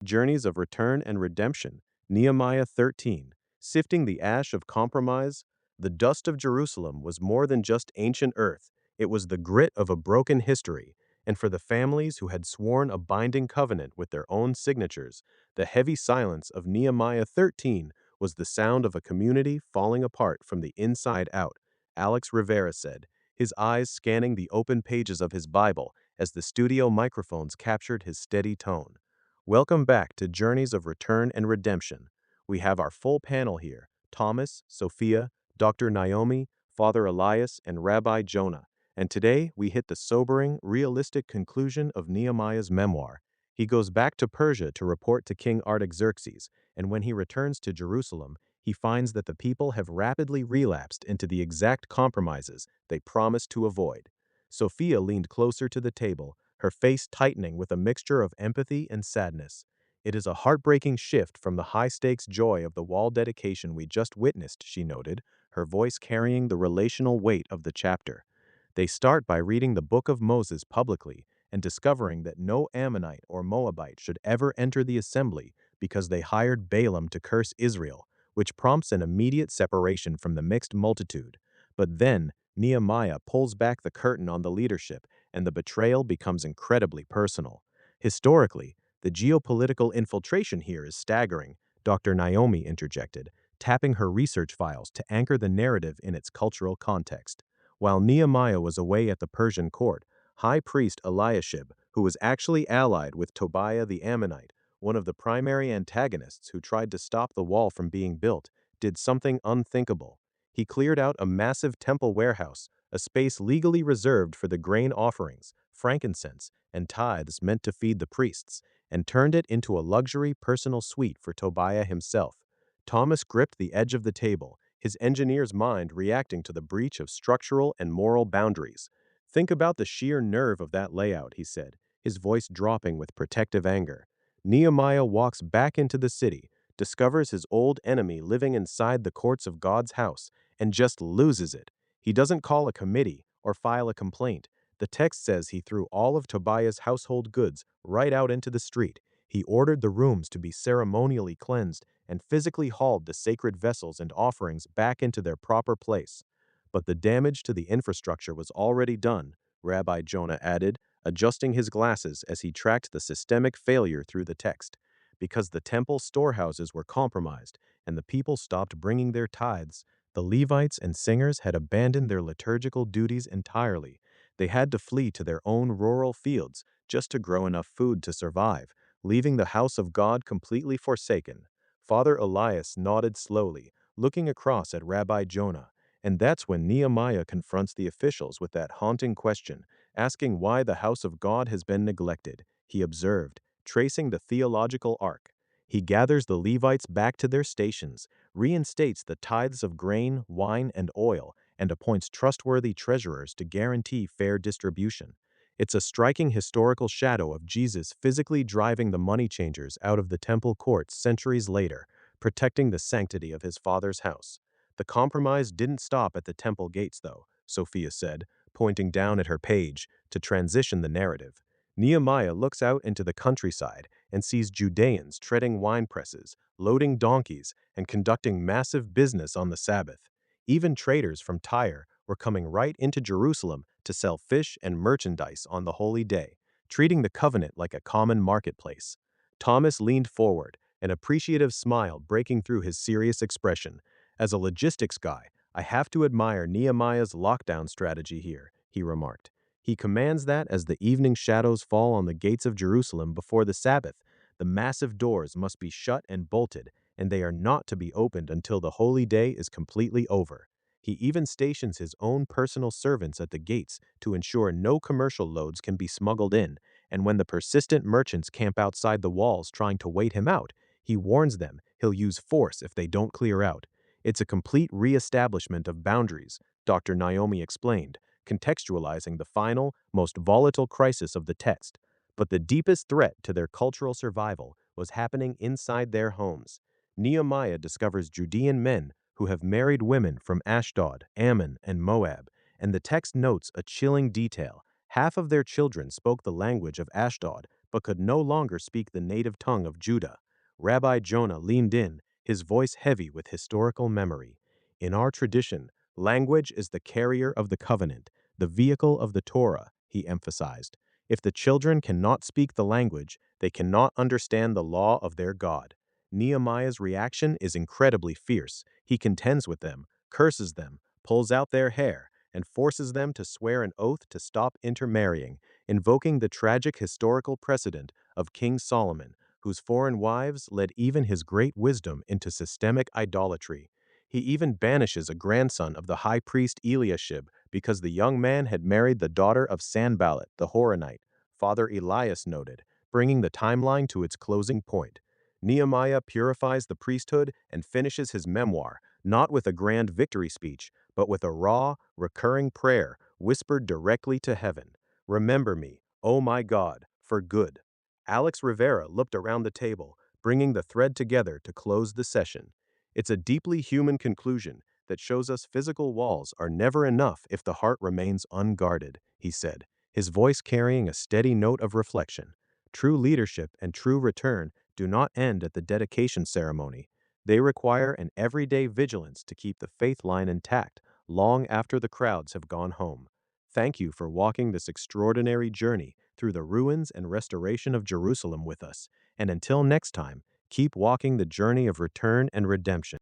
Journeys of Return and Redemption, Nehemiah 13. Sifting the ash of compromise. The dust of Jerusalem was more than just ancient earth, it was the grit of a broken history, and for the families who had sworn a binding covenant with their own signatures, the heavy silence of Nehemiah 13 was the sound of a community falling apart from the inside out, Alex Rivera said, his eyes scanning the open pages of his Bible as the studio microphones captured his steady tone. Welcome back to Journeys of Return and Redemption. We have our full panel here: Thomas, Sophia, Dr. Naomi, Father Elias, and Rabbi Jonah. And today we hit the sobering, realistic conclusion of Nehemiah's memoir. He goes back to Persia to report to King Artaxerxes, and when he returns to Jerusalem, he finds that the people have rapidly relapsed into the exact compromises they promised to avoid. Sophia leaned closer to the table, her face tightening with a mixture of empathy and sadness. It is a heartbreaking shift from the high-stakes joy of the wall dedication we just witnessed, she noted, her voice carrying the relational weight of the chapter. They start by reading the Book of Moses publicly and discovering that no Ammonite or Moabite should ever enter the assembly because they hired Balaam to curse Israel, which prompts an immediate separation from the mixed multitude. But then, Nehemiah pulls back the curtain on the leadership, and the betrayal becomes incredibly personal. Historically, the geopolitical infiltration here is staggering, Dr. Naomi interjected, tapping her research files to anchor the narrative in its cultural context. While Nehemiah was away at the Persian court, High Priest Eliashib, who was actually allied with Tobiah the Ammonite, one of the primary antagonists who tried to stop the wall from being built, did something unthinkable. He cleared out a massive temple warehouse, a space legally reserved for the grain offerings, frankincense, and tithes meant to feed the priests, and turned it into a luxury personal suite for Tobiah himself. Thomas gripped the edge of the table, his engineer's mind reacting to the breach of structural and moral boundaries. Think about the sheer nerve of that layout, he said, his voice dropping with protective anger. Nehemiah walks back into the city, discovers his old enemy living inside the courts of God's house, and just loses it. He doesn't call a committee or file a complaint. The text says he threw all of Tobiah's household goods right out into the street. He ordered the rooms to be ceremonially cleansed and physically hauled the sacred vessels and offerings back into their proper place. But the damage to the infrastructure was already done, Rabbi Jonah added, adjusting his glasses as he tracked the systemic failure through the text. Because the temple storehouses were compromised and the people stopped bringing their tithes, the Levites and singers had abandoned their liturgical duties entirely. They had to flee to their own rural fields just to grow enough food to survive, leaving the house of God completely forsaken. Father Elias nodded slowly, looking across at Rabbi Jonah, and that's when Nehemiah confronts the officials with that haunting question, asking why the house of God has been neglected. He observed, tracing the theological arc. He gathers the Levites back to their stations, reinstates the tithes of grain, wine, and oil, and appoints trustworthy treasurers to guarantee fair distribution. It's a striking historical shadow of Jesus physically driving the money changers out of the temple courts centuries later, protecting the sanctity of his Father's house. The compromise didn't stop at the temple gates, though, Sophia said, pointing down at her page to transition the narrative. Nehemiah looks out into the countryside and sees Judeans treading wine presses, loading donkeys, and conducting massive business on the Sabbath. Even traders from Tyre were coming right into Jerusalem to sell fish and merchandise on the holy day, treating the covenant like a common marketplace. Thomas leaned forward, an appreciative smile breaking through his serious expression. As a logistics guy, I have to admire Nehemiah's lockdown strategy here, he remarked. He commands that as the evening shadows fall on the gates of Jerusalem before the Sabbath, the massive doors must be shut and bolted, and they are not to be opened until the holy day is completely over. He even stations his own personal servants at the gates to ensure no commercial loads can be smuggled in, and when the persistent merchants camp outside the walls trying to wait him out, he warns them he'll use force if they don't clear out. It's a complete re-establishment of boundaries, Dr. Naomi explained, contextualizing the final, most volatile crisis of the text. But the deepest threat to their cultural survival was happening inside their homes. Nehemiah discovers Judean men who have married women from Ashdod, Ammon, and Moab, and the text notes a chilling detail. Half of their children spoke the language of Ashdod, but could no longer speak the native tongue of Judah. Rabbi Jonah leaned in, his voice heavy with historical memory. In our tradition, language is the carrier of the covenant, the vehicle of the Torah, he emphasized. If the children cannot speak the language, they cannot understand the law of their God. Nehemiah's reaction is incredibly fierce. He contends with them, curses them, pulls out their hair, and forces them to swear an oath to stop intermarrying, invoking the tragic historical precedent of King Solomon, whose foreign wives led even his great wisdom into systemic idolatry. He even banishes a grandson of the high priest Eliashib because the young man had married the daughter of Sanballat the Horonite, Father Elias noted, bringing the timeline to its closing point. Nehemiah purifies the priesthood and finishes his memoir, not with a grand victory speech, but with a raw, recurring prayer whispered directly to heaven. Remember me, O my God, for good. Alex Rivera looked around the table, bringing the thread together to close the session. It's a deeply human conclusion that shows us physical walls are never enough if the heart remains unguarded, he said, his voice carrying a steady note of reflection. True leadership and true return do not end at the dedication ceremony. They require an everyday vigilance to keep the faith line intact long after the crowds have gone home. Thank you for walking this extraordinary journey through the ruins and restoration of Jerusalem with us. And until next time, keep walking the journey of return and redemption.